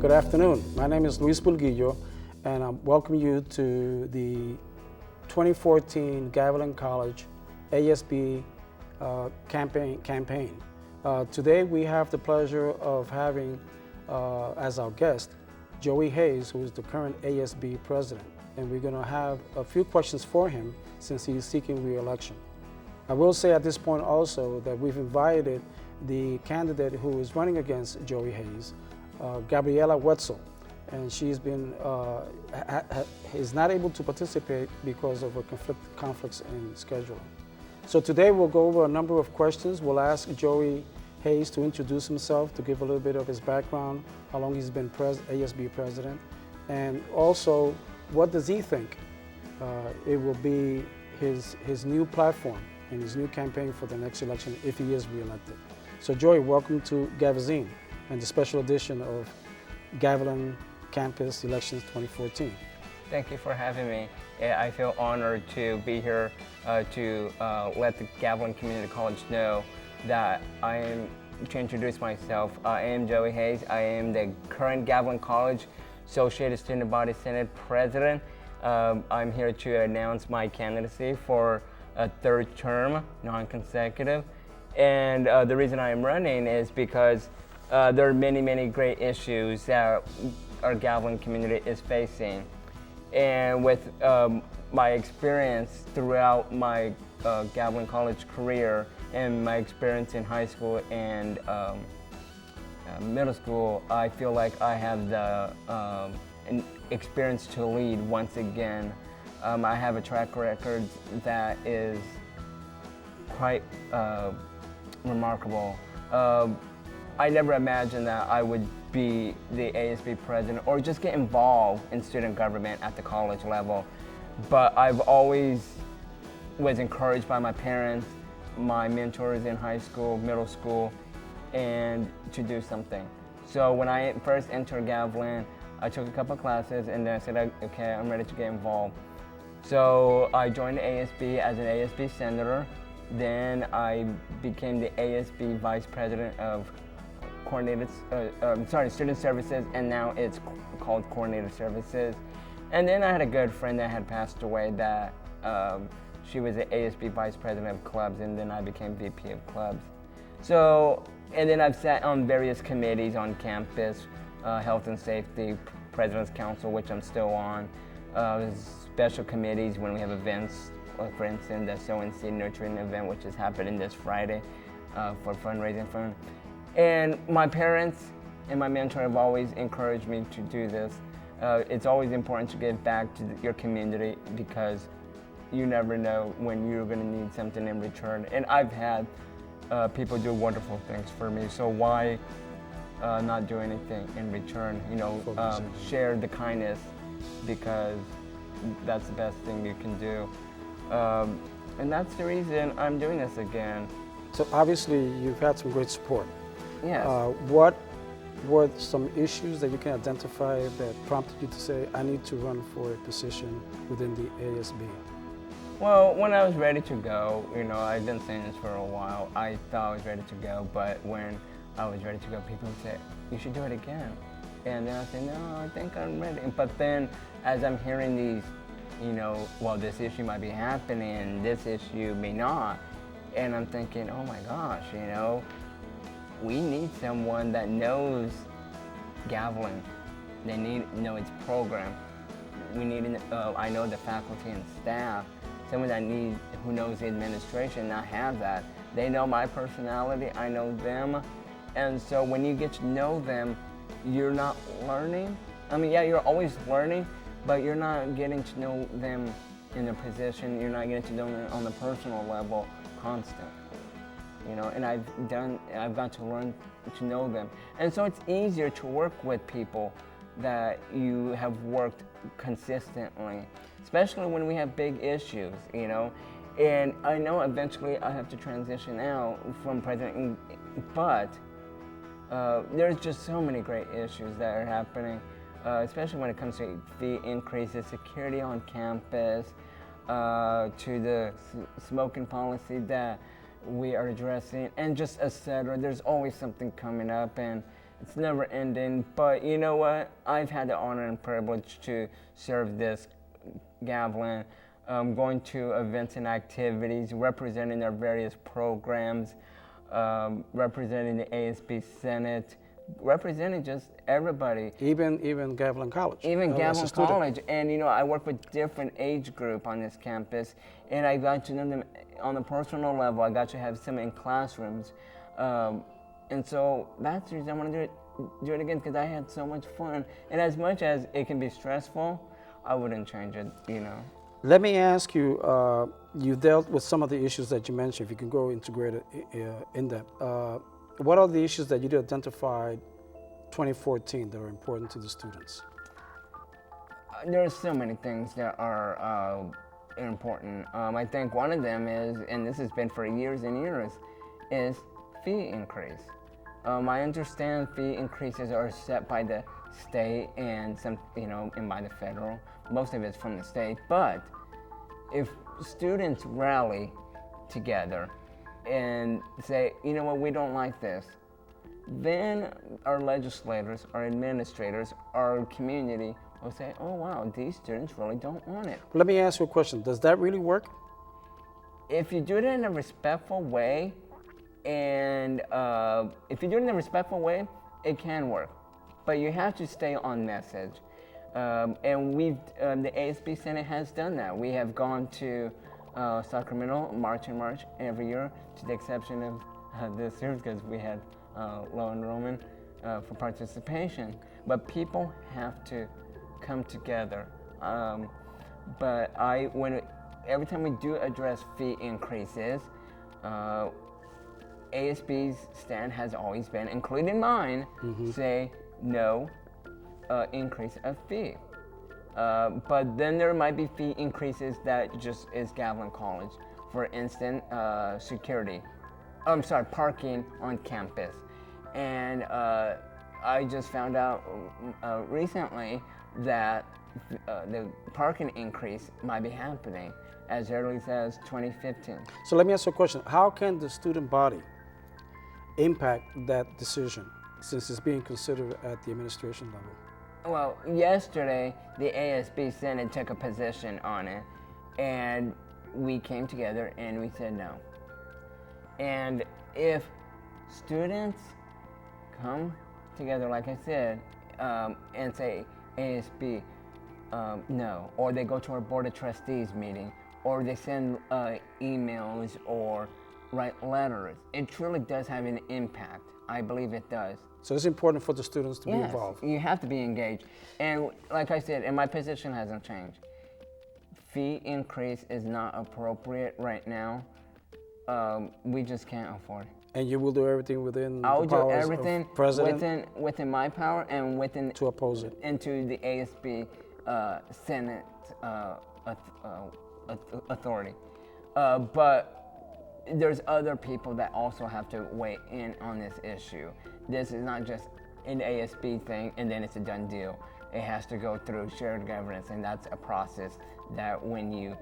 Good afternoon. My name is Luis Burguillo, and I welcome you to the 2014 Gavilan College ASB campaign. Today we have the pleasure of having as our guest Joey Hayes, who is the current ASB president, and we're going to have a few questions for him since he's seeking re-election. I will say at this point also that we've invited the candidate who is running against Joey Hayes, Gabriela Wetzel, and she's been is not able to participate because of conflicts in scheduling. So today we'll go over a number of questions. We'll ask Joey Hayes to introduce himself, to give a little bit of his background, how long he's been ASB president, and also what does he think it will be his new platform and his new campaign for the next election if he is reelected. So Joey, welcome to Gavazine and the special edition of Gavilan Campus Elections 2014. Thank you for having me. I feel honored to be here to let the Gavilan Community College know that to introduce myself. I am Joey Hayes. I am the current Gavilan College Associated Student Body Senate President. I'm here to announce my candidacy for a third term, non-consecutive. And the reason I am running is because there are many great issues that our Gavilan community is facing. And with my experience throughout my Gavilan College career and my experience in high school and middle school, I feel like I have the experience to lead once again. I have a track record that is quite remarkable. I never imagined that I would be the ASB president or just get involved in student government at the college level. But I've always was encouraged by my parents, my mentors in high school, middle school, and to do something. So when I first entered Gavilan, I took a couple classes and then I said, okay, I'm ready to get involved. So I joined the ASB as an ASB senator. Then I became the ASB vice president of student services, and now it's called coordinated services. And then I had a good friend that had passed away that she was the ASB vice president of clubs, and then I became VP of clubs. So, and then I've sat on various committees on campus, health and safety, president's council, which I'm still on, special committees when we have events, for instance, the Sow and Seed Nurturing event, which is happening this Friday for fundraising fund. And my parents and my mentor have always encouraged me to do this. It's always important to give back to your community because you never know when you're going to need something in return. And I've had people do wonderful things for me, so why not do anything in return? You know, share the kindness because that's the best thing you can do. And that's the reason I'm doing this again. So obviously you've had some great support. Yes. What were some issues that you can identify that prompted you to say, I need to run for a position within the ASB? Well, when I was ready to go, you know, I've been saying this for a while, I thought I was ready to go, but when I was ready to go, people would say, you should do it again. And then I said, no, I think I'm ready. But then as I'm hearing these, you know, well, this issue might be happening, this issue may not. And I'm thinking, oh my gosh, you know, we need someone that knows Gavilan. They need to know its program. We need, I know the faculty and staff, someone who knows the administration, not have that. They know my personality, I know them. And so when you get to know them, you're not learning. I mean, yeah, you're always learning, but you're not getting to know them in a position, you're not getting to know them on the personal level constant. You know, and I've got to learn to know them. And so it's easier to work with people that you have worked consistently, especially when we have big issues, you know. And I know eventually I have to transition out from president, but there's just so many great issues that are happening, especially when it comes to fee increases, security on campus, to the smoking policy that we are addressing, and just etc. There's always something coming up, and It's never ending. But you know what? I've had the honor and privilege to serve this Gavilan, going to events and activities, representing their various programs, representing the ASB Senate, representing just everybody. Even Gavilan College. Even as a Gavilan student. College. And you know, I work with different age group on this campus, and I got to know them on a personal level. I got to have some in classrooms. And so that's the reason I want to do it again, because I had so much fun. And as much as it can be stressful, I wouldn't change it, you know. Let me ask you, you dealt with some of the issues that you mentioned, if you can go into greater in depth. What are the issues that you identified 2014 that are important to the students? There are so many things that are important. I think one of them is, and this has been for years and years, is fee increase. I understand fee increases are set by the state and some, you know, and by the federal. Most of it's from the state. But if students rally together and say, you know what, we don't like this, then our legislators, our administrators, our community will say, oh wow, these students really don't want it. Let me ask you a question. Does that really work? If you do it in a respectful way, and if you do it in a respectful way, it can work. But you have to stay on message. And the ASB Senate has done that. We have gone to Sacramento, March every year, to the exception of this year because we had low enrollment for participation. But people have to come together. But every time we do address fee increases, ASB's stand has always been, including mine, say no increase of fee. But then there might be fee increases that just is Gavilan College. For instance, parking on campus. And I just found out recently that the parking increase might be happening as early as 2015. So let me ask you a question. How can the student body impact that decision since it's being considered at the administration level? Well, yesterday, the ASB Senate took a position on it, and we came together and we said no. And if students come together, like I said, and say ASB no, or they go to our Board of Trustees meeting, or they send emails or write letters, it truly does have an impact. I believe it does. So it's important for the students to be involved. You have to be engaged. And like I said, and my position hasn't changed. Fee increase is not appropriate right now. We just can't afford it. And you will do everything within I will the do powers everything of president within my power and within to oppose it. into the ASB Senate authority. But there's other people that also have to weigh in on this issue. This is not just an ASB thing and then it's a done deal. It has to go through shared governance, and that's a process that when you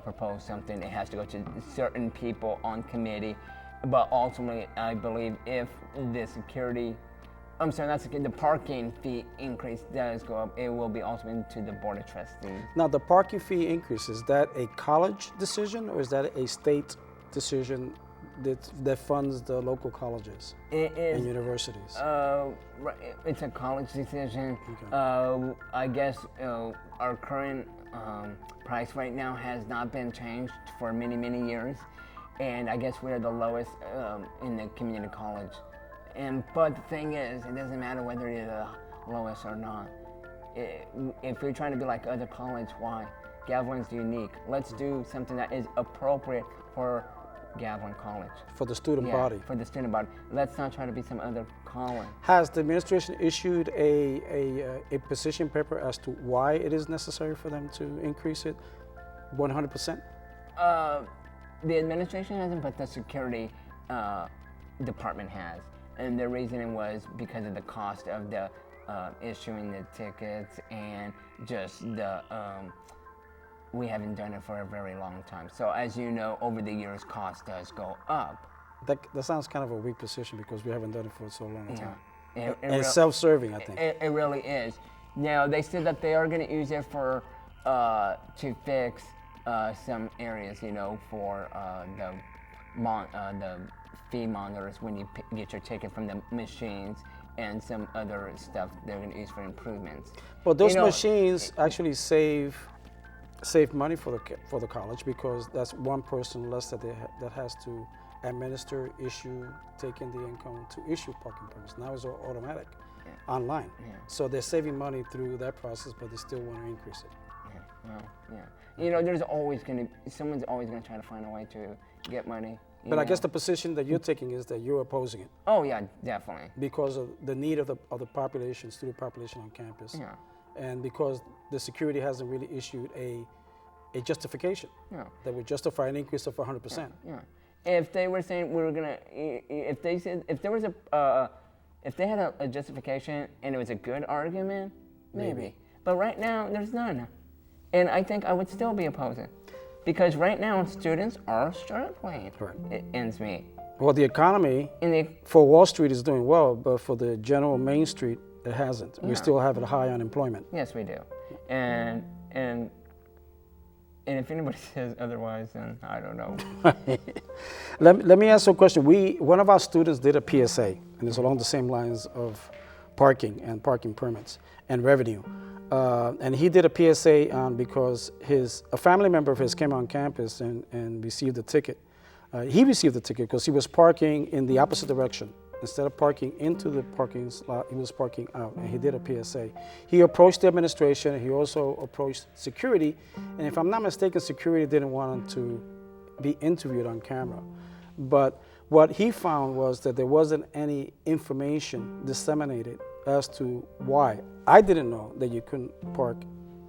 propose something, it has to go to certain people on committee. But ultimately, I believe if the the parking fee increase does go up, it will be ultimately to the Board of Trustees. Now, the parking fee increase, is that a college decision or is that a state decision that funds the local colleges and universities? It's a college decision. Okay. I guess our current price right now has not been changed for many, many years. And I guess we're the lowest in the community college. But the thing is, it doesn't matter whether you're the lowest or not. If you're trying to be like other colleges, why? Gavilan's unique. Let's do something that is appropriate for Gavilan College. For the student body. For the student body. Let's not try to be some other college. Has the administration issued a position paper as to why it is necessary for them to increase it 100%? The administration hasn't, but the security department has. And the reasoning was because of the cost of the issuing the tickets and just the we haven't done it for a very long time. So as you know, over the years, cost does go up. That sounds kind of a weak position because we haven't done it for so long a time. And self-serving, I think. It really is. Now, they said that they are going to use it for to fix some areas, you know, for the fee monitors when you get your ticket from the machines and some other stuff they're going to use for improvements. Well, those machines actually save money for the college, because that's one person less that that has to administer, take in the income to issue parking permits. Now it's all automatic, online. Yeah. So they're saving money through that process, but they still want to increase it. Yeah. Well, yeah. You know, someone's always going to try to find a way to get money. But I guess the position that you're taking is that you're opposing it. Oh yeah, definitely. Because of the need of the population, student population on campus. Yeah. And because the security hasn't really issued a justification that would justify an increase of 100%. Yeah. If they were saying if they had a justification and it was a good argument, maybe. But right now, there's none. And I think I would still be opposing. Because right now, students are struggling. Right. It ends me. Well, the economy for Wall Street is doing well, but for the general Main Street, it hasn't. We still have a high unemployment. Yes, we do. And if anybody says otherwise, then I don't know. Let me ask you a question. One of our students did a PSA, and it's along the same lines of parking and parking permits and revenue. And he did a PSA because a family member of his came on campus and received a ticket. He received the ticket because he was parking in the opposite direction. Instead of parking into the parking slot, he was parking out, and he did a PSA. He approached the administration. He also approached security, and if I'm not mistaken, security didn't want him to be interviewed on camera. But what he found was that there wasn't any information disseminated as to why. I didn't know that you couldn't park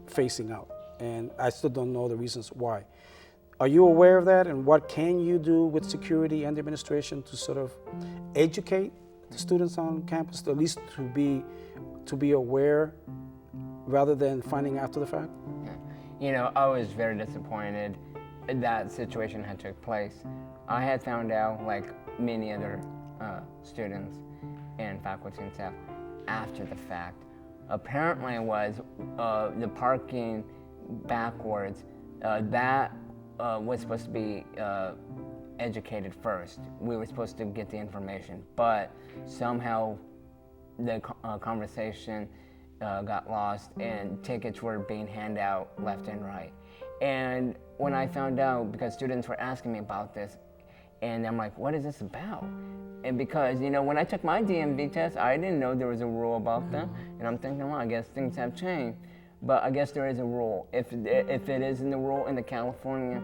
facing out, and I still don't know the reasons why. Are you aware of that, and what can you do with security and the administration to sort of educate the students on campus, at least to be aware rather than finding after the fact? Yeah. You know, I was very disappointed that situation had took place. I had found out, like many other students and faculty and staff, after the fact. Apparently it was the parking backwards, that was supposed to be educated first. We were supposed to get the information, but somehow the conversation got lost and tickets were being handed out left and right. And when I found out, because students were asking me about this, and I'm like, what is this about? And because, you know, when I took my DMV test, I didn't know there was a rule about that. And I'm thinking, well, I guess things have changed. But I guess there is a rule. If it is in the rule in the California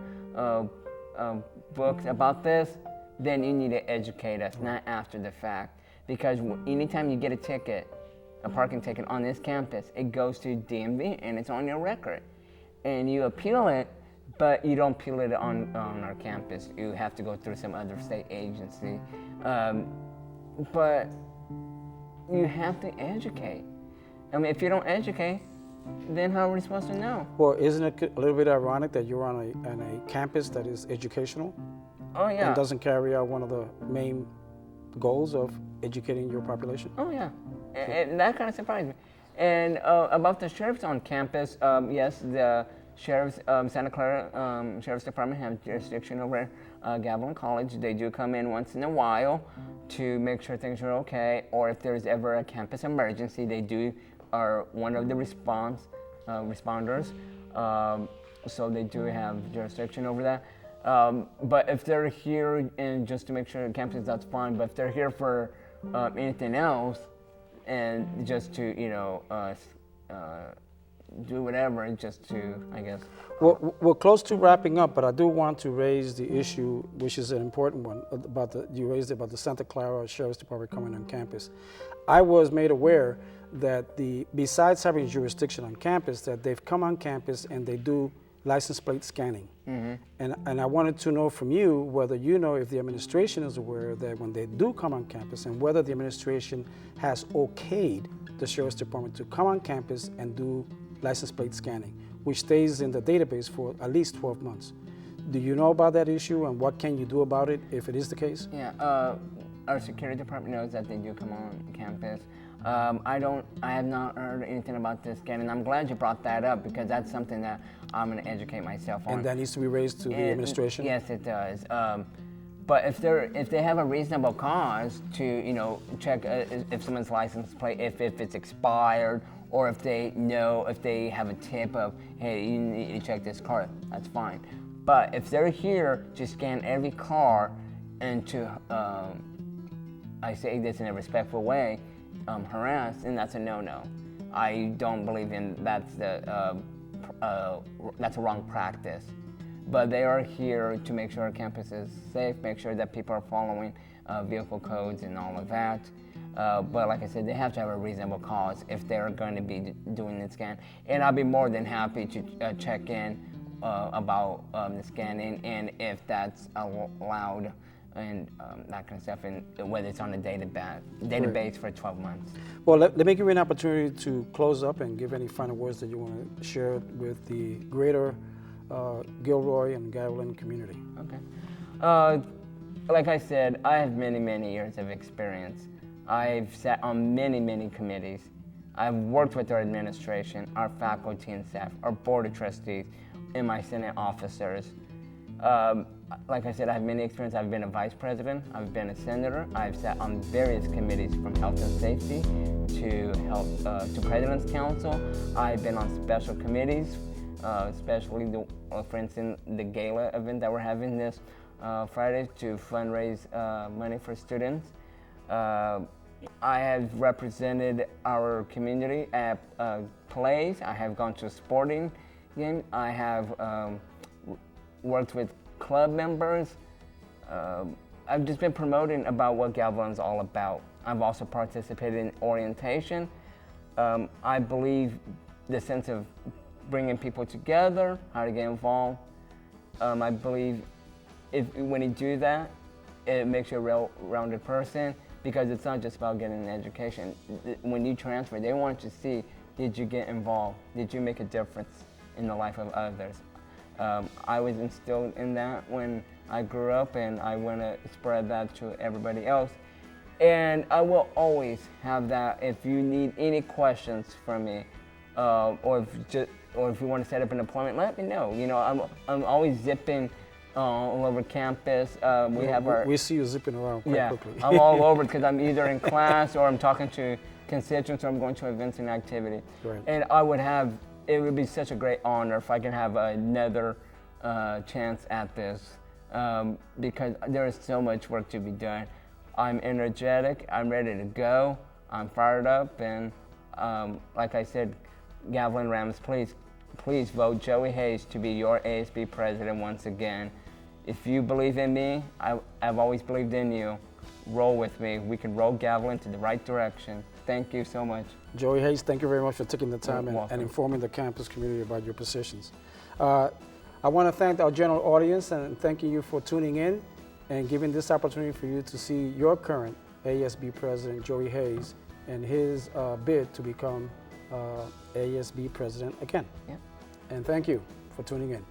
books about this, then you need to educate us, not after the fact. Because anytime you get a ticket, a parking ticket on this campus, it goes to DMV and it's on your record. And you appeal it, but you don't appeal it on our campus. You have to go through some other state agency. But you have to educate. I mean, if you don't educate, then how are we supposed to know? Well, isn't it a little bit ironic that you're on a campus that is educational? Oh, yeah. And doesn't carry out one of the main goals of educating your population? Oh, yeah. And that kind of surprised me. And about the sheriffs on campus, yes, the sheriffs, Santa Clara Sheriff's Department have jurisdiction over Gavilan College. They do come in once in a while to make sure things are okay, or if there's ever a campus emergency, they are one of the responders. So they do have jurisdiction over that. But if they're here and just to make sure the campus, that's fine. But if they're here for anything else, and just to, you know, do whatever, just to, I guess. Well, we're close to wrapping up, but I do want to raise the issue, which is an important one, you raised it about the Santa Clara Sheriff's Department coming on campus. I was made aware that besides having jurisdiction on campus, that they've come on campus and they do license plate scanning. Mm-hmm. And I wanted to know from you whether you know if the administration is aware that when they do come on campus, and whether the administration has okayed the Sheriff's Department to come on campus and do license plate scanning, which stays in the database for at least 12 months. Do you know about that issue, and what can you do about it if it is the case? Yeah, our security department knows that they do come on campus. I have not heard anything about this yet, and I'm glad you brought that up because that's something that I'm going to educate myself on. And that needs to be raised to the administration? Yes, it does. But if they have a reasonable cause to check if someone's license plate, if it's expired, or if they have a tip of, hey, you need to check this car, that's fine. But if they're here to scan every car and to, I say this in a respectful way, harass, then that's a no-no. I don't believe in that's a wrong practice. But they are here to make sure our campus is safe, make sure that people are following vehicle codes and all of that. But like I said, they have to have a reasonable cause if they're going to be doing the scan. And I'll be more than happy to check in about the scanning and if that's allowed and that kind of stuff, and whether it's on a database for 12 months. Well, let me give you an opportunity to close up and give any final words that you want to share with the greater Gilroy and Gavilan community. Okay. Like I said, I have many, many years of experience. I've sat on many, many committees. I've worked with our administration, our faculty and staff, our board of trustees, and my Senate officers. Like I said, I have many experience. I've been a vice president, I've been a senator, I've sat on various committees from health and safety to President's Council. I've been on special committees, especially for instance, the gala event that we're having this Friday to fundraise money for students. I have represented our community at plays. I have gone to a sporting game. I have worked with club members. I've just been promoting about what Gavilan's all about. I've also participated in orientation. I believe the sense of bringing people together, how to get involved. I believe when you do that, it makes you a well-rounded person because it's not just about getting an education. When you transfer, they want to see, did you get involved? Did you make a difference in the life of others? I was instilled in that when I grew up, and I want to spread that to everybody else. And I will always have that. If you need any questions from me, or if you want to set up an appointment, let me know. I'm always zipping all over campus. We see you zipping around quite quickly. I'm all over because I'm either in class or I'm talking to constituents or I'm going to events and activity. Right. And it would be such a great honor if I can have another chance at this because there is so much work to be done. I'm energetic, I'm ready to go, I'm fired up, and like I said, Gavilan Rams, please vote Joey Hayes to be your ASB president once again. If you believe in me, I've always believed in you. Roll with me. We can roll Gavilan to the right direction. Thank you so much. Joey Hayes, thank you very much for taking the time and informing the campus community about your positions. I want to thank our general audience and thanking you for tuning in and giving this opportunity for you to see your current ASB president, Joey Hayes, and his bid to become ASB president again. Yeah. And thank you for tuning in.